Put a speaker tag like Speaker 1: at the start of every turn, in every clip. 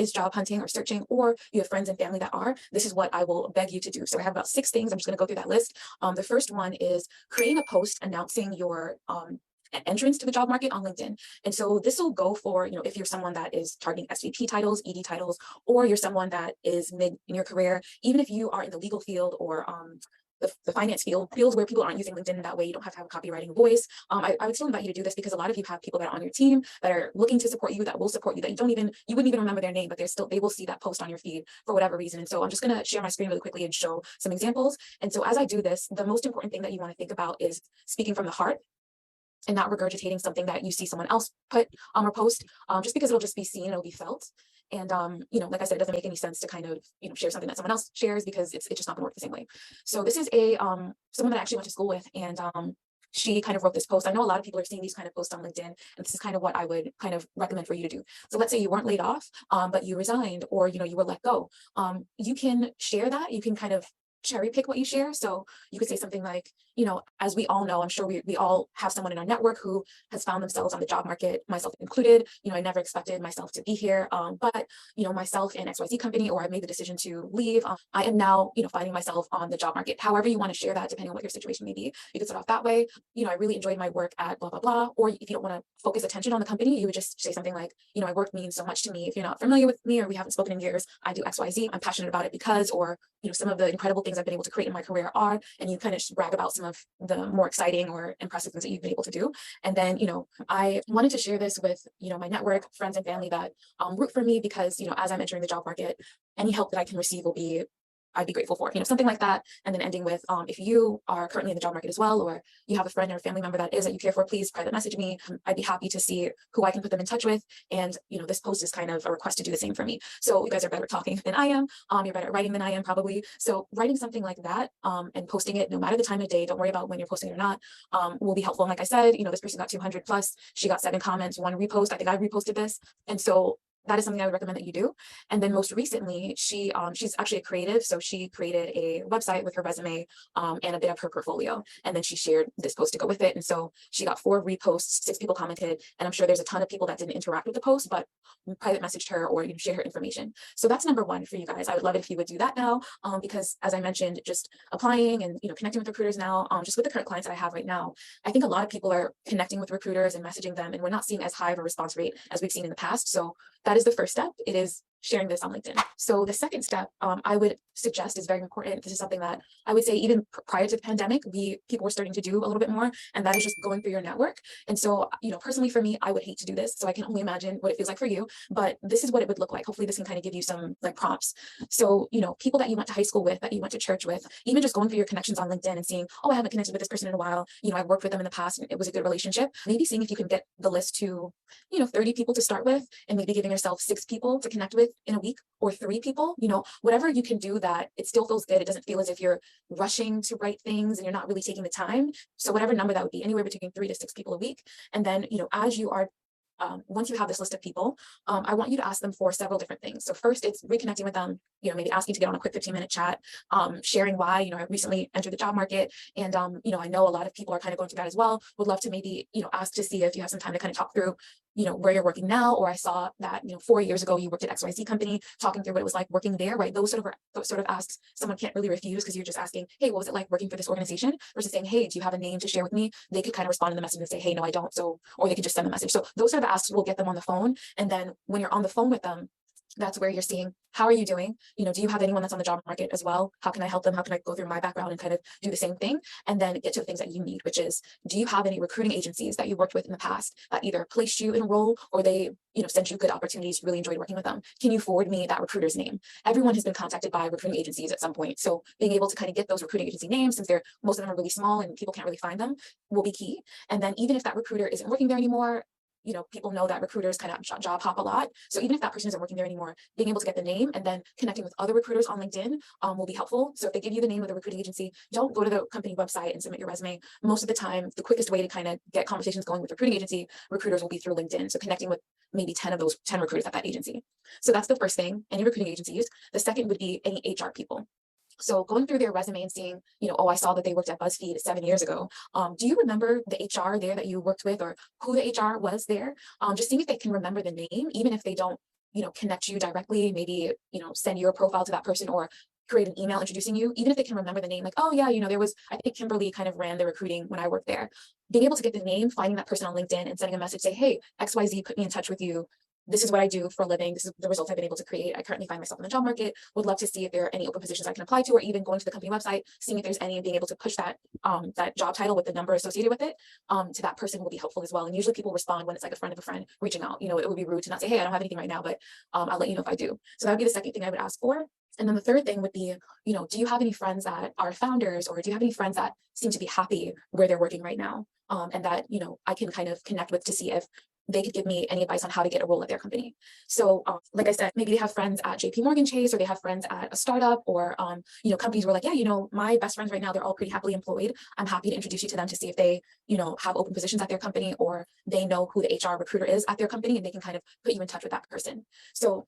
Speaker 1: is job hunting or searching, or you have friends and family that are, this is what I will beg you to do. So I have about 6 things. I'm just going to go through that list. The first one is creating a post announcing your entrance to the job market on LinkedIn. And so this will go for, if you're someone that is targeting SVP titles, ED titles, or you're someone that is mid in your career, even if you are in the legal field or the finance fields where people aren't using LinkedIn in that way, you don't have to have a copywriting voice. I would still invite you to do this because a lot of you have people that are on your team that are looking to support you, that will support you, that you wouldn't even remember their name, but they will see that post on your feed for whatever reason. And so I'm just going to share my screen really quickly and show some examples. And so as I do this, the most important thing that you want to think about is speaking from the heart and not regurgitating something that you see someone else put or post, just because it'll just be seen, it'll be felt. And, like I said, it doesn't make any sense to kind of, share something that someone else shares because it's just not gonna work the same way. So this is someone that I actually went to school with, and she kind of wrote this post. I know a lot of people are seeing these kind of posts on LinkedIn, and this is kind of what I would kind of recommend for you to do. So let's say you weren't laid off, but you resigned, or, you were let go. You can share that. You can kind of cherry pick what you share. So you could say something like, as we all know, I'm sure we all have someone in our network who has found themselves on the job market, myself included. I never expected myself to be here, but myself and XYZ company, or I made the decision to leave. I am now, finding myself on the job market. However you want to share that, depending on what your situation may be, you can start off that way. I really enjoyed my work at blah, blah, blah. Or if you don't want to focus attention on the company, you would just say something like, my work means so much to me. If you're not familiar with me or we haven't spoken in years, I do XYZ. I'm passionate about it because, or, some of the incredible things I've been able to create in my career are, and you kind of just brag about some of the more exciting or impressive things that you've been able to do. And then, I wanted to share this with, my network, friends and family that root for me because, as I'm entering the job market, any help that I can receive I'd be grateful for, something like that. And then ending with, if you are currently in the job market as well, or you have a friend or a family member that you care for, please private message me. I'd be happy to see who I can put them in touch with. And, this post is kind of a request to do the same for me. So you guys are better at talking than I am. You're better at writing than I am probably. So writing something like that and posting it, no matter the time of day, don't worry about when you're posting it or not, will be helpful. And like I said, this person got 200 plus, she got 7 comments, 1 repost. I think I reposted this. And so that is something I would recommend that you do. And then most recently, she's actually a creative. So she created a website with her resume and a bit of her portfolio. And then she shared this post to go with it. And so she got 4 reposts, 6 people commented. And I'm sure there's a ton of people that didn't interact with the post, but private messaged her or share her information. So that's number 1 for you guys. I would love it if you would do that now, because as I mentioned, just applying and connecting with recruiters now, just with the current clients that I have right now, I think a lot of people are connecting with recruiters and messaging them, and we're not seeing as high of a response rate as we've seen in the past. So that is the first step. It is sharing this on LinkedIn. So the second step I would suggest is very important. This is something that I would say even prior to the pandemic, people were starting to do a little bit more, and that is just going through your network. And so, personally for me, I would hate to do this. So I can only imagine what it feels like for you, but this is what it would look like. Hopefully this can kind of give you some prompts. So, people that you went to high school with, that you went to church with, even just going through your connections on LinkedIn and seeing, oh, I haven't connected with this person in a while. I've worked with them in the past and it was a good relationship. Maybe seeing if you can get the list to, 30 people to start with, and maybe giving yourself 6 people to connect with in a week, or 3 people, whatever you can do that it still feels good. It doesn't feel as if you're rushing to write things and you're not really taking the time. So whatever number that would be, anywhere between 3 to 6 people a week. And then, as you are once you have this list of people, I want you to ask them for several different things. So first, it's reconnecting with them, maybe asking to get on a quick 15-minute chat, sharing why, I recently entered the job market. And, I know a lot of people are kind of going through that as well. Would love to maybe, ask to see if you have some time to kind of talk through, where you're working now, or I saw that, 4 years ago you worked at XYZ company, talking through what it was like working there, right? Those sort of asks someone can't really refuse, because you're just asking, hey, what was it like working for this organization? Versus saying, hey, do you have a name to share with me? They could kind of respond in the message and say, hey, no, I don't. So, or they could just send the message. So those are the asks will get them on the phone. And then when you're on the phone with them, that's where you're seeing, how are you doing? Do you have anyone that's on the job market as well? How can I help them? How can I go through my background and kind of do the same thing? And then get to the things that you need, which is, do you have any recruiting agencies that you worked with in the past that either placed you in a role, or they, sent you good opportunities, really enjoyed working with them? Can you forward me that recruiter's name? Everyone has been contacted by recruiting agencies at some point. So being able to kind of get those recruiting agency names, since most of them are really small and people can't really find them, will be key. And then even if that recruiter isn't working there anymore, people know that recruiters kind of job hop a lot. So even if that person isn't working there anymore, being able to get the name and then connecting with other recruiters on LinkedIn will be helpful. So if they give you the name of the recruiting agency, don't go to the company website and submit your resume. Most of the time, the quickest way to kind of get conversations going with recruiting agency recruiters will be through LinkedIn. So connecting with maybe 10 of those 10 recruiters at that agency. So that's the first thing, any recruiting agencies. The second would be any HR people. So going through their resume and seeing, oh, I saw that they worked at BuzzFeed 7 years ago. Do you remember the HR there that you worked with, or who the HR was there? Just seeing if they can remember the name, even if they don't connect you directly, maybe, send your profile to that person or create an email introducing you, even if they can remember the name, like, oh yeah, there was, I think Kimberly kind of ran the recruiting when I worked there. Being able to get the name, finding that person on LinkedIn and sending a message, say, hey, XYZ put me in touch with you. This is what I do for a living. This is the results I've been able to create. I currently find myself in the job market. Would love to see if there are any open positions I can apply to, or even going to the company website, seeing if there's any, and being able to push that that job title with the number associated with it to that person will be helpful as well. And usually people respond when it's like a friend of a friend reaching out. It would be rude to not say, hey, I don't have anything right now, but I'll let you know if I do. So that would be the second thing I would ask for. And then the third thing would be, do you have any friends that are founders, or do you have any friends that seem to be happy where they're working right now? And that, I can kind of connect with to see if they could give me any advice on how to get a role at their company. So like I said, maybe they have friends at JP Morgan Chase, or they have friends at a startup, or, companies were like, yeah, my best friends right now, they're all pretty happily employed. I'm happy to introduce you to them to see if they, have open positions at their company, or they know who the HR recruiter is at their company, and they can kind of put you in touch with that person. So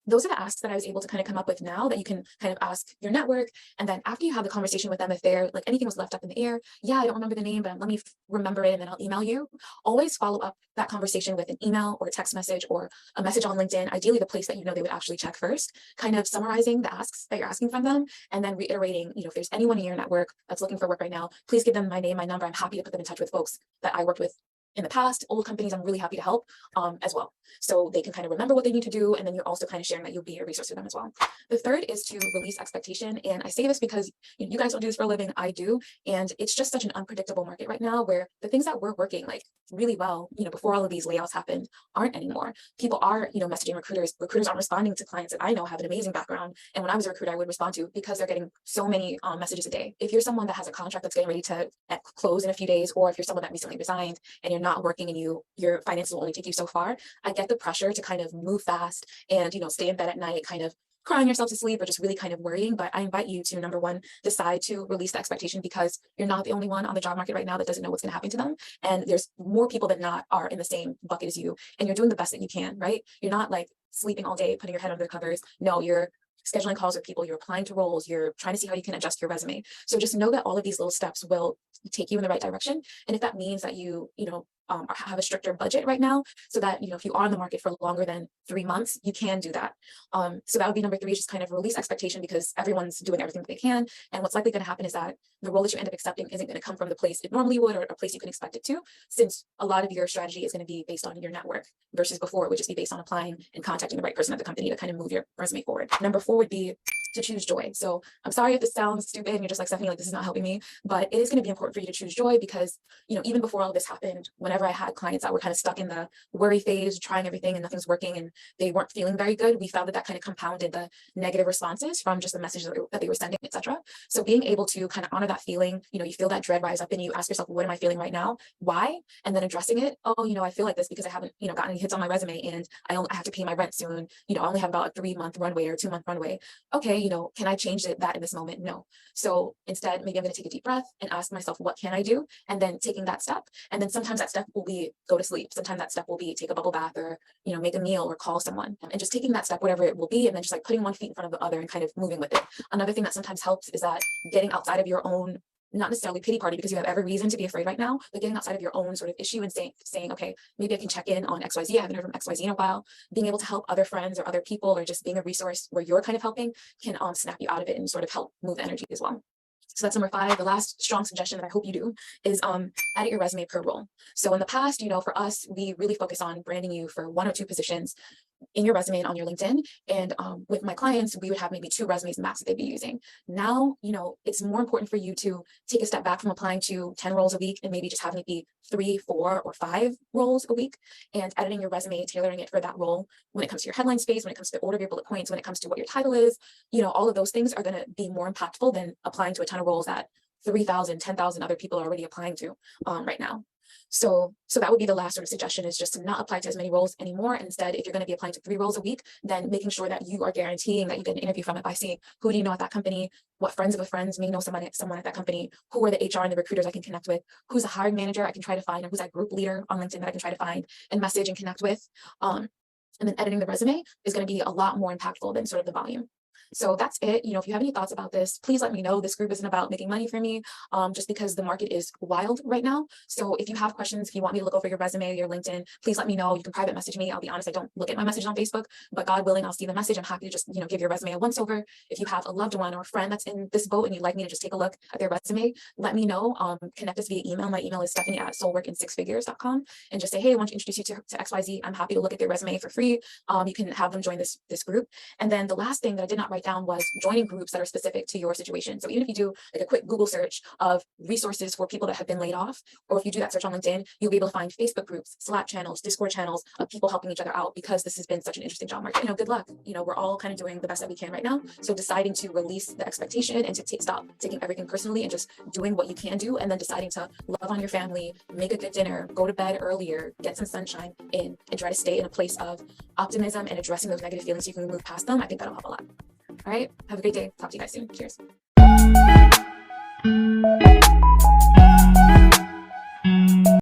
Speaker 1: those are the asks that I was able to kind of come up with now that you can kind of ask your network. And then after you have the conversation with them, if they're like anything was left up in the air, yeah, I don't remember the name, but let me remember it and then I'll email you. Always follow up that conversation with an email or a text message or a message on LinkedIn, ideally the place that they would actually check first, kind of summarizing the asks that you're asking from them, and then reiterating, if there's anyone in your network that's looking for work right now, please give them my name, my number. I'm happy to put them in touch with folks that I worked with in the past, old companies. I'm really happy to help as well. So they can kind of remember what they need to do. And then you're also kind of sharing that you'll be a resource to them as well. The third is to release expectation. And I say this because you guys don't do this for a living, I do. And it's just such an unpredictable market right now, where the things that were working like really well, before all of these layoffs happened, aren't anymore. People are, messaging recruiters. Recruiters aren't responding to clients that I know have an amazing background. And when I was a recruiter, I would respond to, because they're getting so many messages a day. If you're someone that has a contract that's getting ready to close in a few days, or if you're someone that recently resigned and you're not working and your finances will only take you so far, I get the pressure to kind of move fast and, stay in bed at night, kind of crying yourself to sleep, or just really kind of worrying. But I invite you to, number one, decide to release the expectation, because you're not the only one on the job market right now that doesn't know what's going to happen to them. And there's more people that not are in the same bucket as you, and you're doing the best that you can, right? You're not like sleeping all day, putting your head under the covers. No, you're scheduling calls with people, you're applying to roles, you're trying to see how you can adjust your resume. So just know that all of these little steps will take you in the right direction. And if that means that you have a stricter budget right now, so that if you are in the market for longer than 3 months, you can do that. So that would be number three, just kind of release expectation, because everyone's doing everything that they can. And what's likely going to happen is that the role that you end up accepting isn't going to come from the place it normally would, or a place you can expect it to, since a lot of your strategy is going to be based on your network, versus before it would just be based on applying and contacting the right person at the company to kind of move your resume forward. Number four would be to choose joy. So I'm sorry if this sounds stupid and you're just like, Stephanie, like this is not helping me, but it is going to be important for you to choose joy, because even before all this happened, whenever I had clients that were kind of stuck in the worry phase, trying everything and nothing's working, and they weren't feeling very good, we found that kind of compounded the negative responses from just the messages that they were sending, etc. So being able to kind of honor that feeling, you feel that dread rise up and you ask yourself, what am I feeling right now? Why? And then addressing it. Oh, I feel like this because I haven't, gotten any hits on my resume, and I have to pay my rent soon. I only have about a 3-month runway or 2-month runway. Okay, can I change that in this moment? No. So instead, maybe I'm going to take a deep breath and ask myself, what can I do? And then taking that step. And then sometimes that step will be go to sleep. Sometimes that step will be take a bubble bath, or, make a meal, or call someone, and just taking that step, whatever it will be. And then just like putting one feet in front of the other and kind of moving with it. Another thing that sometimes helps is that getting outside of your own, not necessarily pity party, because you have every reason to be afraid right now, but getting outside of your own sort of issue and saying, okay, maybe I can check in on XYZ. I haven't heard from XYZ in a while. Being able to help other friends or other people, or just being a resource where you're kind of helping, can snap you out of it and sort of help move the energy as well. So that's number five. The last strong suggestion that I hope you do is edit your resume per role. So in the past, for us, we really focus on branding you for 1 or 2 positions in your resume and on your LinkedIn. And with my clients, we would have maybe 2 resumes max that they'd be using. Now, it's more important for you to take a step back from applying to 10 roles a week and maybe just having it be 3, 4, or 5 roles a week, and editing your resume, tailoring it for that role when it comes to your headline space, when it comes to the order of your bullet points, when it comes to what your title is. All of those things are going to be more impactful than applying to a ton of roles that 3,000, 10,000 other people are already applying to right now. So that would be the last sort of suggestion, is just to not apply to as many roles anymore. And instead, if you're going to be applying to 3 roles a week, then making sure that you are guaranteeing that you get an interview from it by seeing who do you know at that company, what friends of a friends may know someone at that company, who are the HR and the recruiters I can connect with, who's a hiring manager I can try to find, or who's that group leader on LinkedIn that I can try to find and message and connect with. And then editing the resume is going to be a lot more impactful than sort of the volume. So that's it. If you have any thoughts about this, please let me know. This group isn't about making money for me, just because the market is wild right now. So if you have questions, if you want me to look over your resume or your LinkedIn, please let me know. You can private message me. I'll be honest, I don't look at my messages on Facebook, but God willing, I'll see the message. I'm happy to just, give your resume a once over. If you have a loved one or a friend that's in this boat and you'd like me to just take a look at their resume, let me know. Connect us via email. My email is Stephanie@SoulWorkandSixFigures.com, and just say, hey, I want to introduce you to XYZ. I'm happy to look at their resume for free. You can have them join this group. And then the last thing that I did not write down was joining groups that are specific to your situation. So even if you do like a quick Google search of resources for people that have been laid off, or if you do that search on LinkedIn, you'll be able to find Facebook groups, Slack channels, Discord channels of people helping each other out, because this has been such an interesting job market. Good luck. We're all kind of doing the best that we can right now. So deciding to release the expectation and to stop taking everything personally and just doing what you can do, and then deciding to love on your family, make a good dinner, go to bed earlier, get some sunshine in, and try to stay in a place of optimism and addressing those negative feelings so you can move past them. I think that'll help a lot. All right. Have a great day. Talk to you guys soon. Cheers.